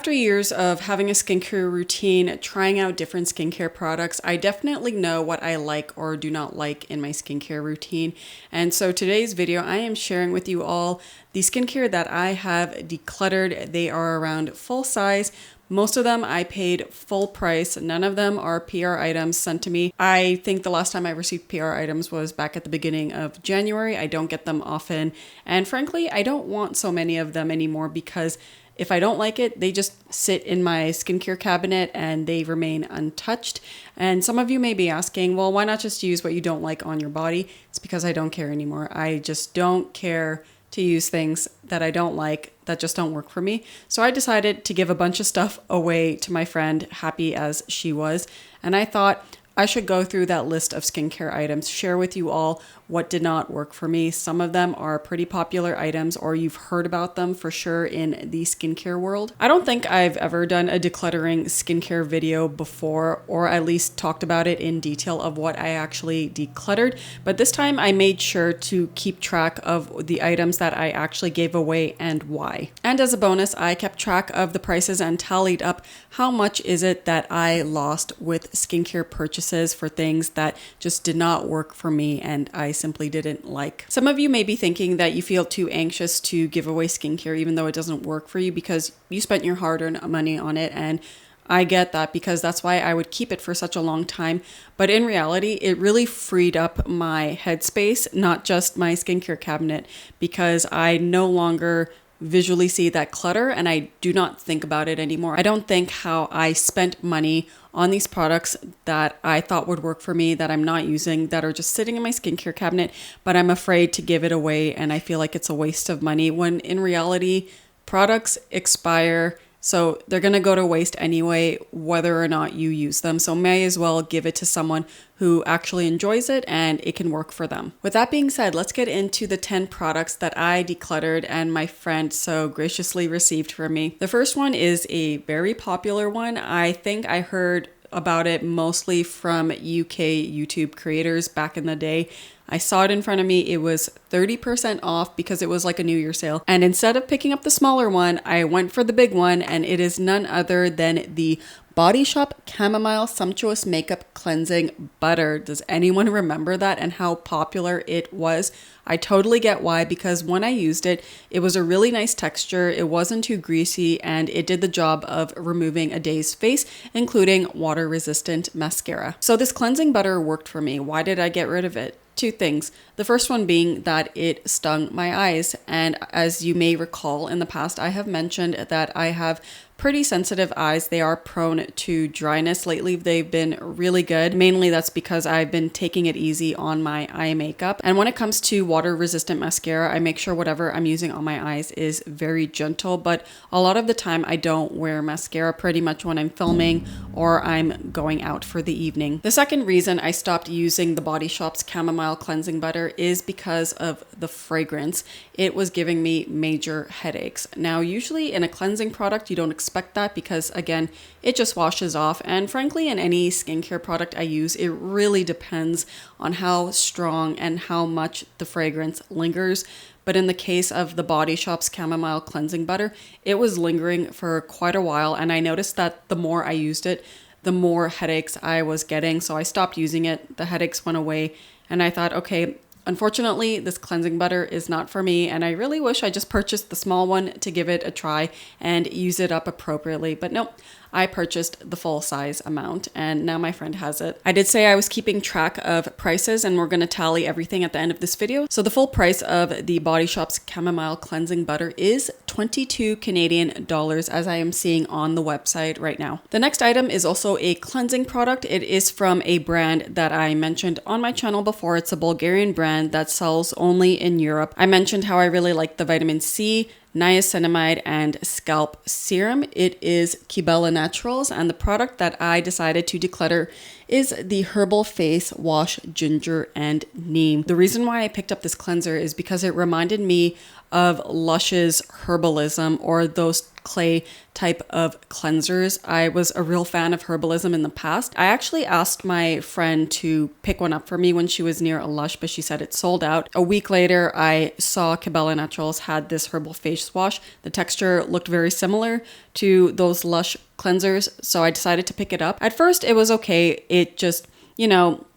After years of having a skincare routine, trying out different skincare products, I definitely know what I like or do not like in my skincare routine. And so today's video, I am sharing with you all the skincare that I have decluttered. They are around full size. Most of them I paid full price. None of them are PR items sent to me. I think the last time I received PR items was back at the beginning of January. I don't get them often. And frankly, I don't want so many of them anymore because if I don't like it, they just sit in my skincare cabinet and they remain untouched. And some of you may be asking, well, why not just use what you don't like on your body? It's because I don't care anymore. I just don't care to use things that I don't like, that just don't work for me. So I decided to give a bunch of stuff away to my friend, happy as she was. And I thought I should go through that list of skincare items, share with you all what did not work for me. Some of them are pretty popular items, or you've heard about them for sure in the skincare world. I don't think I've ever done a decluttering skincare video before, or at least talked about it in detail of what I actually decluttered. But this time I made sure to keep track of the items that I actually gave away and why. And as a bonus, I kept track of the prices and tallied up how much is it that I lost with skincare purchases for things that just did not work for me and I simply didn't like. Some of you may be thinking that you feel too anxious to give away skincare even though it doesn't work for you because you spent your hard-earned money on it, and I get that because that's why I would keep it for such a long time. But in reality, it really freed up my headspace, not just my skincare cabinet, because I no longer visually see that clutter and I do not think about it anymore. I don't think how I spent money on these products that I thought would work for me, that I'm not using, that are just sitting in my skincare cabinet, but I'm afraid to give it away and I feel like it's a waste of money, when in reality, products expire. So they're going to go to waste anyway, whether or not you use them. So may as well give it to someone who actually enjoys it and it can work for them. With that being said, let's get into the 10 products that I decluttered and my friend so graciously received from me. The first one is a very popular one. I think I heard about it mostly from UK YouTube creators back in the day. I saw it in front of me. It was 30% off because it was like a New Year sale. And instead of picking up the smaller one, I went for the big one, and it is none other than the Body Shop Camomile Sumptuous Makeup Cleansing Butter. Does anyone remember that and how popular it was? I totally get why, because when I used it, it was a really nice texture, it wasn't too greasy, and it did the job of removing a day's face, including water-resistant mascara. So this cleansing butter worked for me. Why did I get rid of it? Two things. The first one being that it stung my eyes. And as you may recall, in the past, I have mentioned that I have pretty sensitive eyes. They are prone to dryness. Lately, they've been really good. Mainly that's because I've been taking it easy on my eye makeup. And when it comes to water resistant mascara, I make sure whatever I'm using on my eyes is very gentle. But a lot of the time I don't wear mascara pretty much when I'm filming or I'm going out for the evening. The second reason I stopped using the Body Shop's Camomile Cleansing Butter is because of the fragrance. It was giving me major headaches. Now, usually in a cleansing product, you don't expect that because, again, it just washes off. And frankly, in any skincare product I use, it really depends on how strong and how much the fragrance lingers. But in the case of the Body Shop's Camomile Cleansing Butter, it was lingering for quite a while. And I noticed that the more I used it, the more headaches I was getting. So I stopped using it. The headaches went away. And I thought, okay, unfortunately, this cleansing butter is not for me, and I really wish I just purchased the small one to give it a try and use it up appropriately. But nope, I purchased the full size amount, and now my friend has it. I did say I was keeping track of prices, and we're going to tally everything at the end of this video. So the full price of the Body Shop's Camomile Cleansing Butter is 22 Canadian dollars, as I am seeing on the website right now. The next item is also a cleansing product. It is from a brand that I mentioned on my channel before. It's a Bulgarian brand that sells only in Europe. I mentioned how I really like the vitamin C, niacinamide, and scalp serum. It is Kibela Naturals, and the product that I decided to declutter is the Herbal Face Wash Ginger and Neem. The reason why I picked up this cleanser is because it reminded me of Lush's herbalism, or those clay type of cleansers. I was a real fan of herbalism in the past. I actually asked my friend to pick one up for me when she was near a Lush, but she said it sold out. A week later, I saw Kibela Naturals had this herbal face wash. The texture looked very similar to those Lush cleansers, so I decided to pick it up. At first, it was okay. It just,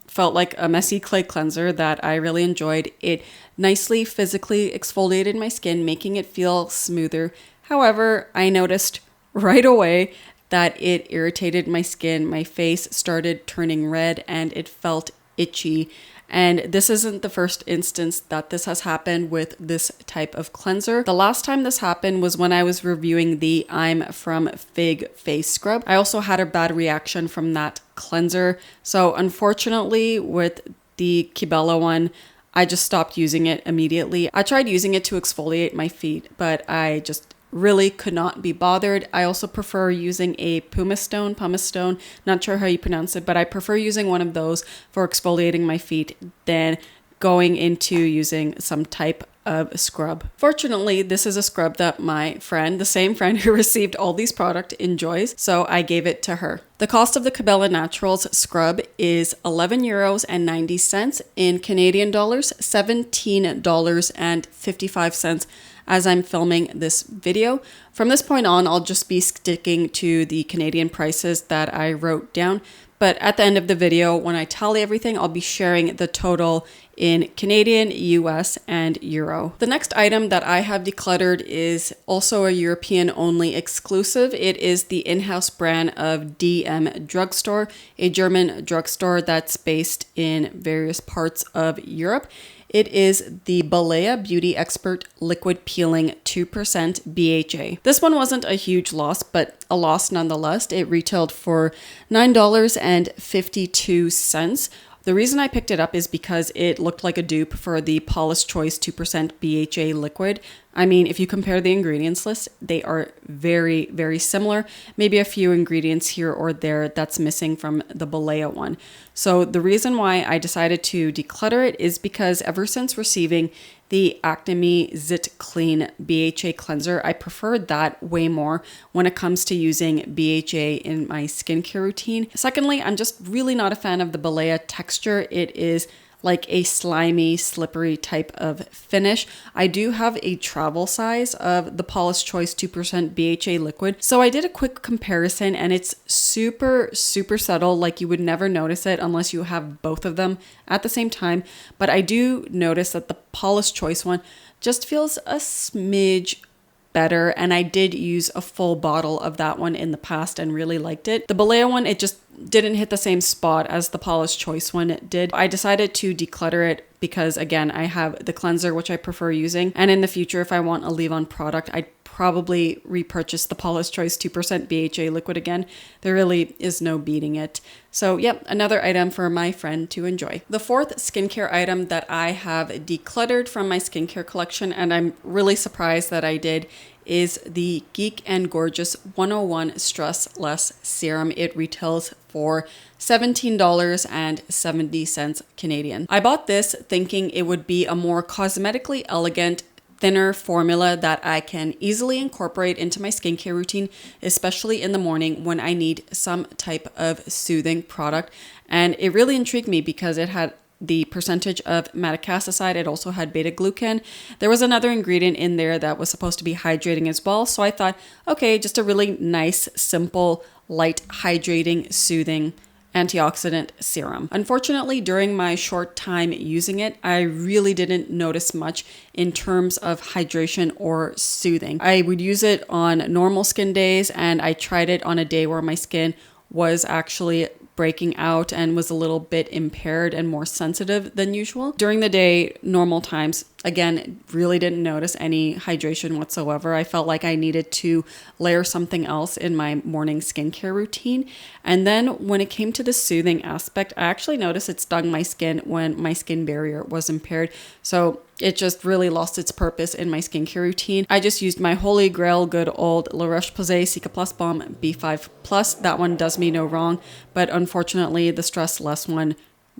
felt like a messy clay cleanser that I really enjoyed. It nicely physically exfoliated my skin, making it feel smoother. However, I noticed right away that it irritated my skin. My face started turning red and it felt itchy. And this isn't the first instance that this has happened with this type of cleanser. The last time this happened was when I was reviewing the I'm from Fig face scrub. I also had a bad reaction from that cleanser. So unfortunately with the Kibela one, I just stopped using it immediately. I tried using it to exfoliate my feet, but I just really could not be bothered. I also prefer using a pumice stone, not sure how you pronounce it, but I prefer using one of those for exfoliating my feet than going into using some type of scrub. Fortunately, this is a scrub that my friend, the same friend who received all these products, enjoys, so I gave it to her. The cost of the Kibela Naturals scrub is €11.90 in Canadian dollars, $17.55 as I'm filming this video. From this point on, I'll just be sticking to the Canadian prices that I wrote down. But at the end of the video, when I tally everything, I'll be sharing the total in Canadian, US, and Euro. The next item that I have decluttered is also a European only exclusive. It is the in-house brand of DM Drugstore, a German drugstore that's based in various parts of Europe. It is the Balea Beauty Expert Liquid Peeling 2% BHA. This one wasn't a huge loss, but a loss nonetheless. It retailed for $9.52. The reason I picked it up is because it looked like a dupe for the Paula's Choice 2% BHA liquid. I mean, if you compare the ingredients list, they are very, very similar. Maybe a few ingredients here or there that's missing from the Balea one. So the reason why I decided to declutter it is because ever since receiving the ACNE Zit Clean BHA cleanser, I preferred that way more when it comes to using BHA in my skincare routine. Secondly, I'm just really not a fan of the Balea texture. It is like a slimy, slippery type of finish. I do have a travel size of the Paula's Choice 2% BHA liquid. So I did a quick comparison and it's super, super subtle. Like you would never notice it unless you have both of them at the same time. But I do notice that the Paula's Choice one just feels a smidge better, and I did use a full bottle of that one in the past and really liked it. The Balea one, it just didn't hit the same spot as the Paula's Choice one did. I decided to declutter it because again, I have the cleanser which I prefer using, and in the future if I want a leave-on product, I'd probably repurchase the Paula's Choice 2% BHA liquid again. There really is no beating it. So yep, another item for my friend to enjoy. The fourth skincare item that I have decluttered from my skincare collection, and I'm really surprised that I did, is the Geek and Gorgeous 101 Stress Less Serum. It retails for $17.70 Canadian. I bought this thinking it would be a more cosmetically elegant, thinner formula that I can easily incorporate into my skincare routine, especially in the morning when I need some type of soothing product. And it really intrigued me because it had the percentage of madecassoside. It also had beta-glucan. There was another ingredient in there that was supposed to be hydrating as well. So I thought, okay, just a really nice, simple, light, hydrating, soothing antioxidant serum. Unfortunately, during my short time using it, I really didn't notice much in terms of hydration or soothing. I would use it on normal skin days, and I tried it on a day where my skin was actually breaking out and was a little bit impaired and more sensitive than usual. During the day, normal times, again, really didn't notice any hydration whatsoever. I felt like I needed to layer something else in my morning skincare routine. And then when it came to the soothing aspect, I actually noticed it stung my skin when my skin barrier was impaired. So it just really lost its purpose in my skincare routine. I just used my holy grail, good old La Roche-Posay Cicaplus Balm B5+. That one does me no wrong, but unfortunately the Stress Less one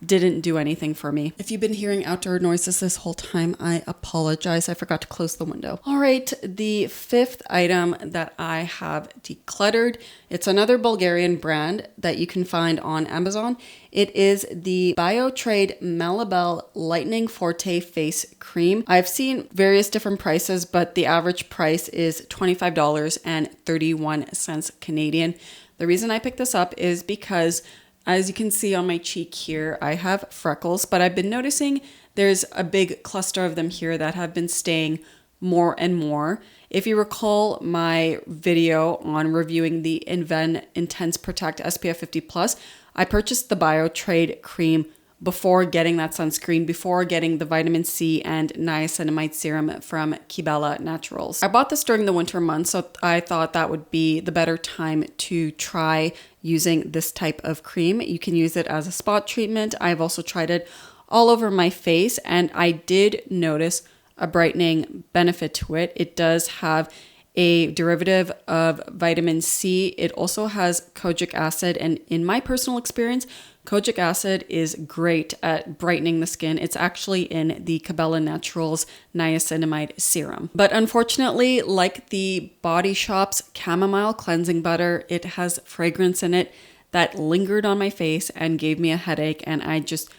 didn't do anything for me. If you've been hearing outdoor noises this whole time, I apologize. I forgot to close the window. All right, the fifth item that I have decluttered, it's another Bulgarian brand that you can find on Amazon. It is the Biotrade Melabel Lightening Forte Face Cream. I've seen various different prices, but the average price is $25.31 Canadian. The reason I picked this up is because, as you can see on my cheek here, I have freckles, but I've been noticing there's a big cluster of them here that have been staying more and more. If you recall my video on reviewing the Inven Intense Protect SPF 50+, I purchased the Biotrade cream before getting that sunscreen, before getting the vitamin C and niacinamide serum from Kibela Naturals. I bought this during the winter months, so I thought that would be the better time to try using this type of cream. You can use it as a spot treatment. I've also tried it all over my face, and I did notice a brightening benefit to it. It does have a derivative of vitamin C. It also has kojic acid, and in my personal experience, kojic acid is great at brightening the skin. It's actually in the Kibela Naturals niacinamide serum. But unfortunately, like the Body Shop's Camomile cleansing butter, it has fragrance in it that lingered on my face and gave me a headache, and I just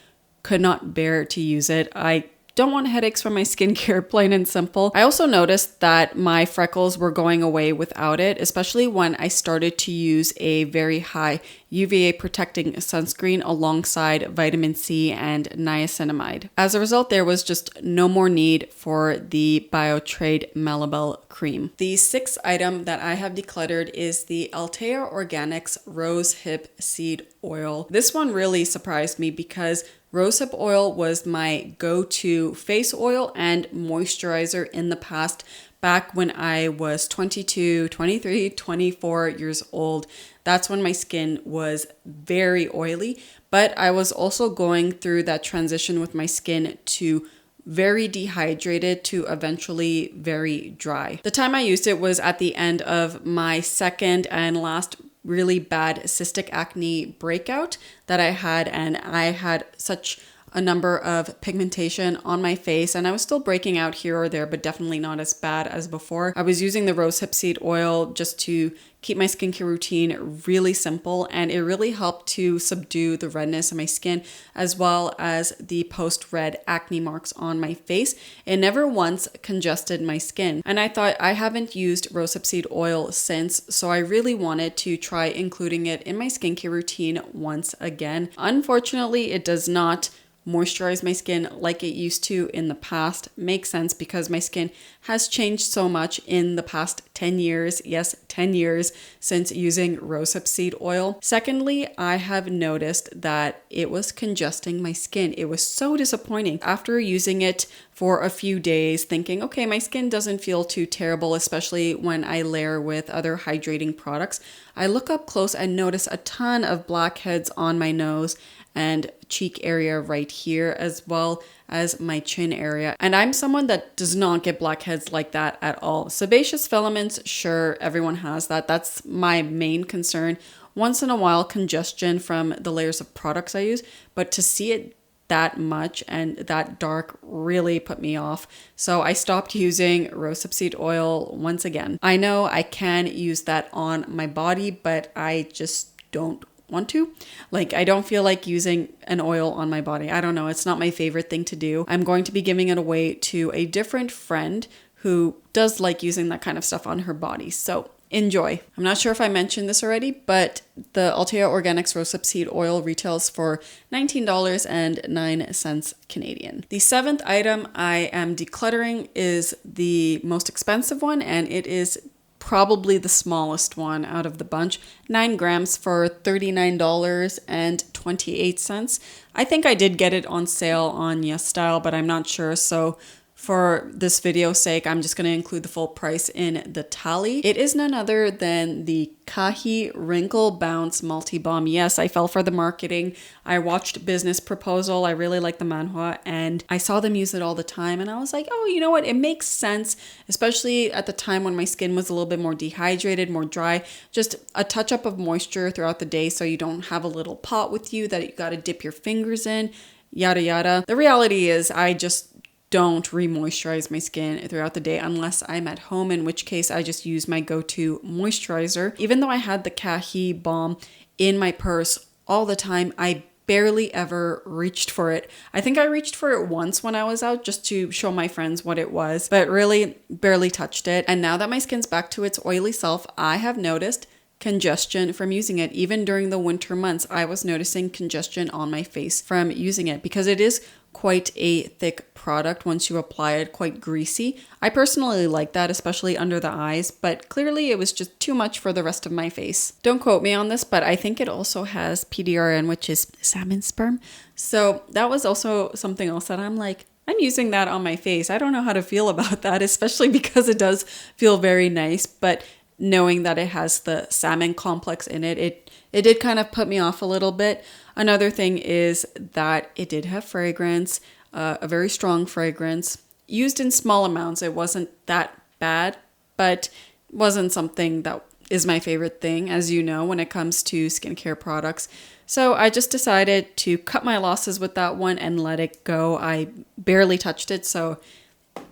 could not bear to use it. I don't want headaches from my skincare, plain and simple. I also noticed that my freckles were going away without it, especially when I started to use a very high UVA protecting sunscreen alongside vitamin C and niacinamide. As a result, there was just no more need for the Biotrade Melabel cream. The sixth item that I have decluttered is the Alteya Organics Rosehip Seed Oil. This one really surprised me because rosehip oil was my go-to face oil and moisturizer in the past, back when I was 22, 23, 24 years old. That's when my skin was very oily, but I was also going through that transition with my skin to very dehydrated to eventually very dry. The time I used it was at the end of my second and last really bad cystic acne breakout that I had, and I had such a number of pigmentation on my face, and I was still breaking out here or there, but definitely not as bad as before. I was using the rosehip seed oil just to keep my skincare routine really simple, and it really helped to subdue the redness of my skin as well as the post-red acne marks on my face. It never once congested my skin, and I thought, I haven't used rosehip seed oil since, so I really wanted to try including it in my skincare routine once again. Unfortunately, it does not moisturize my skin like it used to in the past. Makes sense because my skin has changed so much in the past 10 years. Yes, 10 years since using rosehip seed oil. Secondly, I have noticed that it was congesting my skin. It was so disappointing. After using it for a few days, thinking, okay, my skin doesn't feel too terrible, especially when I layer with other hydrating products, I look up close and notice a ton of blackheads on my nose and cheek area right here, as well as my chin area. And I'm someone that does not get blackheads like that at all. Sebaceous filaments, sure, everyone has that. That's my main concern. Once in a while, congestion from the layers of products I use, but to see it that much and that dark really put me off. So I stopped using rosehip seed oil once again. I know I can use that on my body, but I just don't want to. Like, I don't feel like using an oil on my body. I don't know. It's not my favorite thing to do. I'm going to be giving it away to a different friend who does like using that kind of stuff on her body. So enjoy. I'm not sure if I mentioned this already, but the Alteya Organics Rosehip Seed Oil retails for $19.09 Canadian. The seventh item I am decluttering is the most expensive one, and it is probably the smallest one out of the bunch. 9 grams for $39.28. I think I did get it on sale on YESSTYLE, but I'm not sure. So for this video's sake, I'm just going to include the full price in the tally. It is none other than the KAHI Wrinkle Bounce Multi-Balm. Yes, I fell for the marketing. I watched Business Proposal. I really like the manhwa, and I saw them use it all the time. And I was like, oh, you know what? It makes sense, especially at the time when my skin was a little bit more dehydrated, more dry. Just a touch up of moisture throughout the day so you don't have a little pot with you that you got to dip your fingers in, yada yada. The reality is I just don't re-moisturize my skin throughout the day unless I'm at home, in which case I just use my go-to moisturizer. Even though I had the KAHI balm in my purse all the time, I barely ever reached for it. I think I reached for it once when I was out just to show my friends what it was, but really barely touched it. And now that my skin's back to its oily self, I have noticed congestion from using it. Even during the winter months, I was noticing congestion on my face from using it because it is quite a thick product once you apply it, quite greasy. I personally like that, especially under the eyes, but clearly it was just too much for the rest of my face. Don't quote me on this, but I think it also has PDRN, which is salmon sperm. So that was also something else that I'm like, I'm using that on my face. I don't know how to feel about that, especially because it does feel very nice, but knowing that it has the salmon complex in it, it did kind of put me off a little bit. Another thing is that it did have fragrance, a very strong fragrance, used in small amounts. It wasn't that bad, but wasn't something that is my favorite thing, as you know, when it comes to skincare products. So I just decided to cut my losses with that one and let it go. I barely touched it, so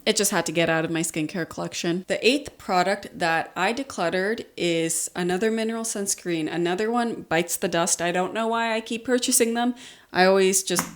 it just had to get out of my skincare collection. The 8th product that I decluttered is another mineral sunscreen. Another one bites the dust. I don't know why I keep purchasing them. I always just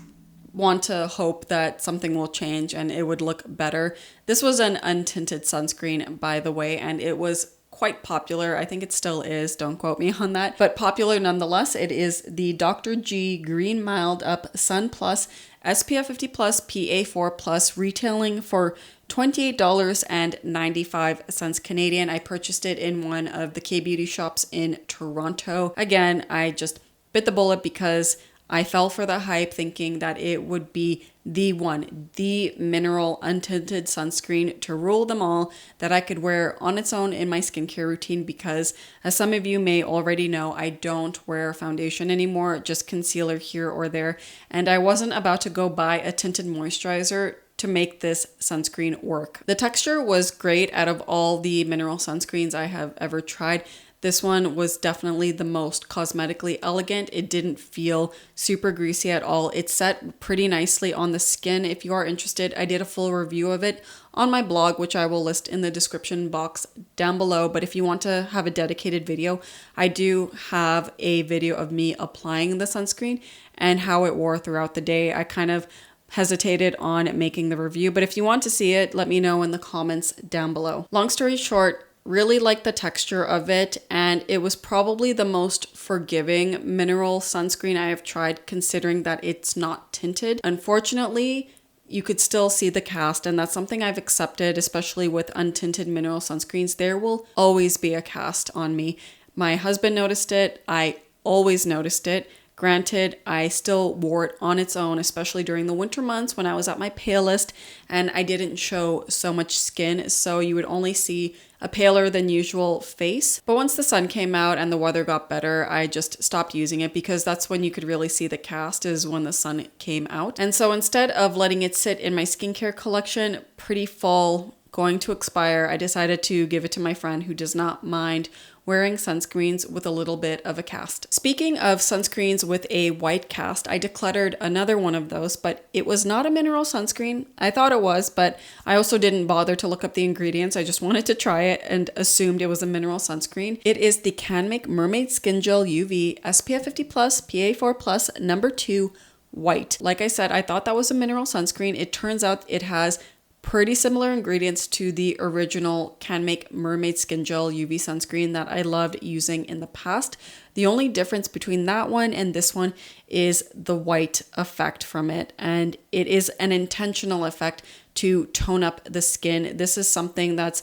want to hope that something will change and it would look better. This was an untinted sunscreen, by the way, and it was quite popular. I think it still is. Don't quote me on that. But popular nonetheless. It is the Dr. G Green Mild Up Sun Plus SPF 50 Plus PA4 Plus, retailing for $28.95 Canadian. I purchased it in one of the K-beauty shops in Toronto. Again, I just bit the bullet because I fell for the hype thinking that it would be the one, the mineral untinted sunscreen to rule them all that I could wear on its own in my skincare routine because, as some of you may already know, I don't wear foundation anymore, just concealer here or there, and I wasn't about to go buy a tinted moisturizer to make this sunscreen work. The texture was great out of all the mineral sunscreens I have ever tried. This one was definitely the most cosmetically elegant. It didn't feel super greasy at all. It set pretty nicely on the skin. If you are interested, I did a full review of it on my blog, which I will list in the description box down below. But if you want to have a dedicated video, I do have a video of me applying the sunscreen and how it wore throughout the day. I kind of hesitated on making the review, but if you want to see it, let me know in the comments down below. Long story short, really liked the texture of it, and it was probably the most forgiving mineral sunscreen I have tried, considering that it's not tinted. Unfortunately, you could still see the cast, and that's something I've accepted, especially with untinted mineral sunscreens. There will always be a cast on me. My husband noticed it. I always noticed it. Granted, I still wore it on its own, especially during the winter months when I was at my palest and I didn't show so much skin, so you would only see a paler than usual face. But once the sun came out and the weather got better, I just stopped using it because that's when you could really see the cast, is when the sun came out. And so instead of letting it sit in my skincare collection, pretty full, going to expire, I decided to give it to my friend who does not mind wearing sunscreens with a little bit of a cast. Speaking of sunscreens with a white cast, I decluttered another one of those, but it was not a mineral sunscreen. I thought it was, but I also didn't bother to look up the ingredients. I just wanted to try it and assumed it was a mineral sunscreen. It is the Canmake Mermaid Skin Gel UV SPF 50 Plus PA4 Plus number 2 white. Like I said, I thought that was a mineral sunscreen. It turns out it has pretty similar ingredients to the original Canmake Mermaid Skin Gel UV sunscreen that I loved using in the past. The only difference between that one and this one is the white effect from it, and it is an intentional effect to tone up the skin. This is something that's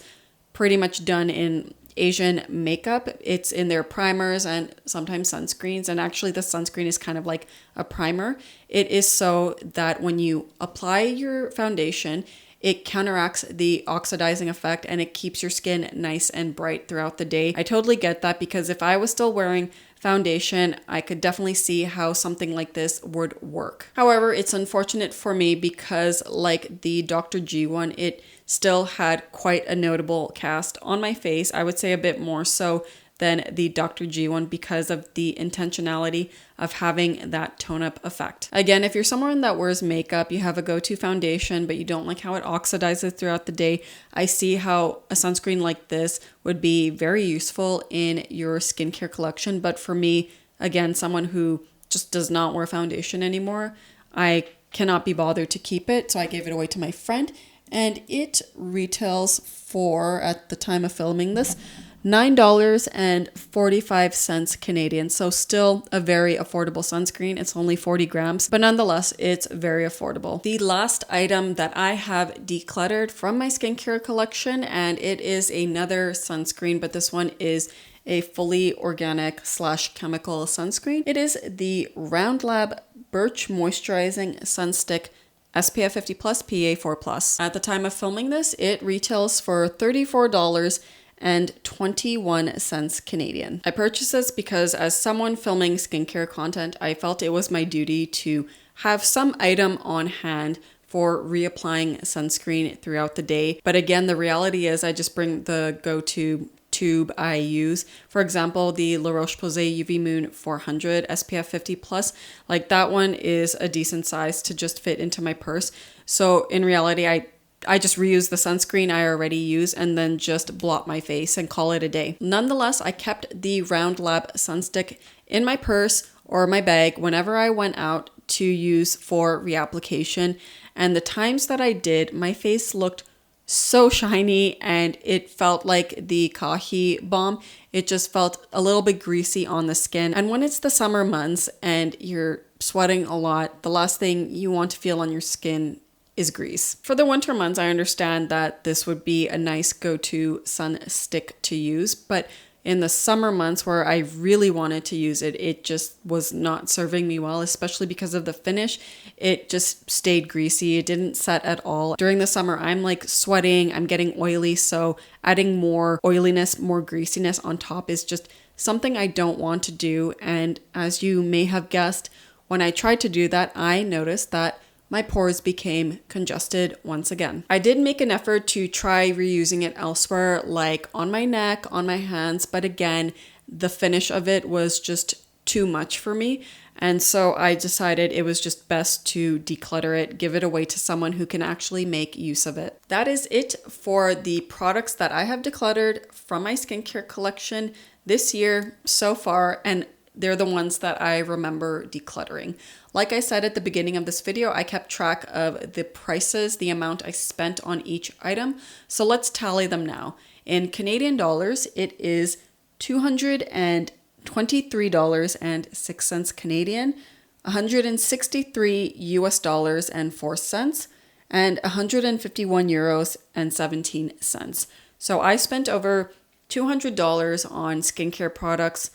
pretty much done in Asian makeup. It's in their primers and sometimes sunscreens, and actually the sunscreen is kind of like a primer. It is so that when you apply your foundation, it counteracts the oxidizing effect and it keeps your skin nice and bright throughout the day. I totally get that, because if I was still wearing foundation, I could definitely see how something like this would work. However, it's unfortunate for me because, like the Dr. G one, it still had quite a notable cast on my face. I would say a bit more so than the Dr. G one because of the intentionality of having that tone up effect. Again, if you're someone that wears makeup, you have a go-to foundation, but you don't like how it oxidizes throughout the day, I see how a sunscreen like this would be very useful in your skincare collection. But for me, again, someone who just does not wear foundation anymore, I cannot be bothered to keep it. So I gave it away to my friend, and it retails for, at the time of filming this, $9.45 Canadian. So still a very affordable sunscreen. It's only 40 grams, but nonetheless, it's very affordable. The last item that I have decluttered from my skincare collection, and it is another sunscreen, but this one is a fully organic / chemical sunscreen. It is the Round Lab Birch Moisturizing Sunstick SPF 50 plus PA 4 plus. At the time of filming this, it retails for $34.21 Canadian. I purchased this because, as someone filming skincare content, I felt it was my duty to have some item on hand for reapplying sunscreen throughout the day. But again, the reality is I just bring the go-to tube I use. For example, the La Roche-Posay UV Moon 400 SPF 50 plus, like that one is a decent size to just fit into my purse. So in reality, I just reuse the sunscreen I already use and then just blot my face and call it a day. Nonetheless, I kept the Round Lab Sunstick in my purse or my bag whenever I went out to use for reapplication. And the times that I did, my face looked so shiny and it felt like the KAHI balm. It just felt a little bit greasy on the skin. And when it's the summer months and you're sweating a lot, the last thing you want to feel on your skin is grease. For the winter months, I understand that this would be a nice go-to sun stick to use, but in the summer months where I really wanted to use it, it just was not serving me well, especially because of the finish. It just stayed greasy. It didn't set at all. During the summer, I'm like sweating, I'm getting oily, so adding more oiliness, more greasiness on top is just something I don't want to do. And as you may have guessed, when I tried to do that, I noticed that my pores became congested once again. I did make an effort to try reusing it elsewhere, like on my neck, on my hands, but again, the finish of it was just too much for me. And so I decided it was just best to declutter it, give it away to someone who can actually make use of it. That is it for the products that I have decluttered from my skincare collection this year so far, and they're the ones that I remember decluttering. Like I said at the beginning of this video, I kept track of the prices, the amount I spent on each item. So let's tally them now. In Canadian dollars, it is $223.06 Canadian, 163 US dollars and 4 cents, and 151 euros and 17 cents. So I spent over $200 on skincare products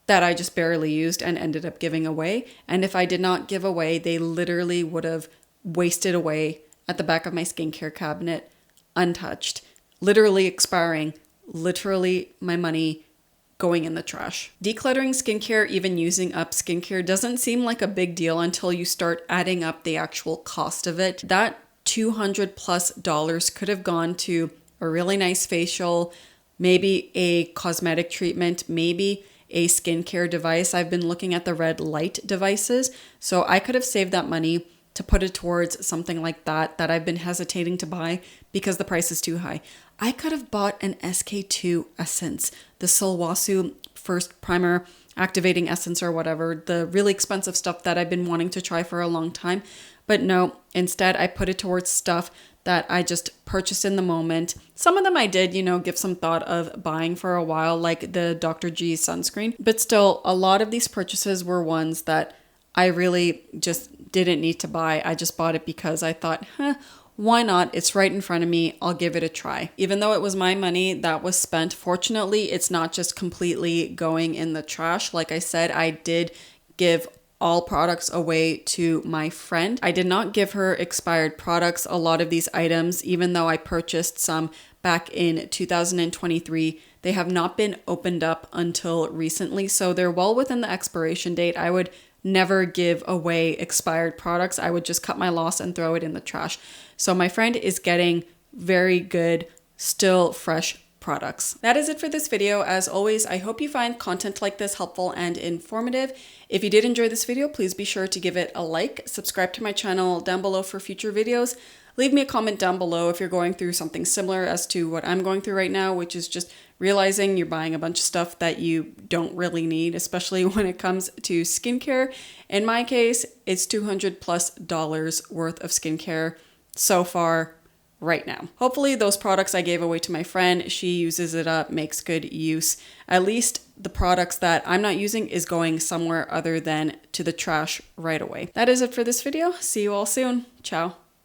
that I just barely used and ended up giving away. And if I did not give away, they literally would have wasted away at the back of my skincare cabinet, untouched, literally expiring, literally my money going in the trash. Decluttering skincare, even using up skincare, doesn't seem like a big deal until you start adding up the actual cost of it. That $200+ could have gone to a really nice facial, maybe a cosmetic treatment, maybe a skincare device. I've been looking at the red light devices, so I could have saved that money to put it towards something like that I've been hesitating to buy because the price is too high. I could have bought an SK2 essence, the Sulwhasoo First Primer Activating Essence or whatever, the really expensive stuff that I've been wanting to try for a long time. But no, instead I put it towards stuff that I just purchased in the moment. Some of them I did, give some thought of buying for a while, like the Dr. G sunscreen. But still, a lot of these purchases were ones that I really just didn't need to buy. I just bought it because I thought, why not? It's right in front of me. I'll give it a try. Even though it was my money that was spent, fortunately, it's not just completely going in the trash. Like I said, I did give all products away to my friend. I did not give her expired products. A lot of these items, even though I purchased some back in 2023, they have not been opened up until recently. So they're well within the expiration date. I would never give away expired products. I would just cut my loss and throw it in the trash. So my friend is getting very good, still fresh products. That is it for this video. As always, I hope you find content like this helpful and informative. If you did enjoy this video, please be sure to give it a like, subscribe to my channel down below for future videos. Leave me a comment down below if you're going through something similar as to what I'm going through right now, which is just realizing you're buying a bunch of stuff that you don't really need, especially when it comes to skincare. In my case, it's $200+ worth of skincare so far right now. Hopefully those products I gave away to my friend, she uses it up, makes good use. At least the products that I'm not using is going somewhere other than to the trash right away. That is it for this video. See you all soon. Ciao.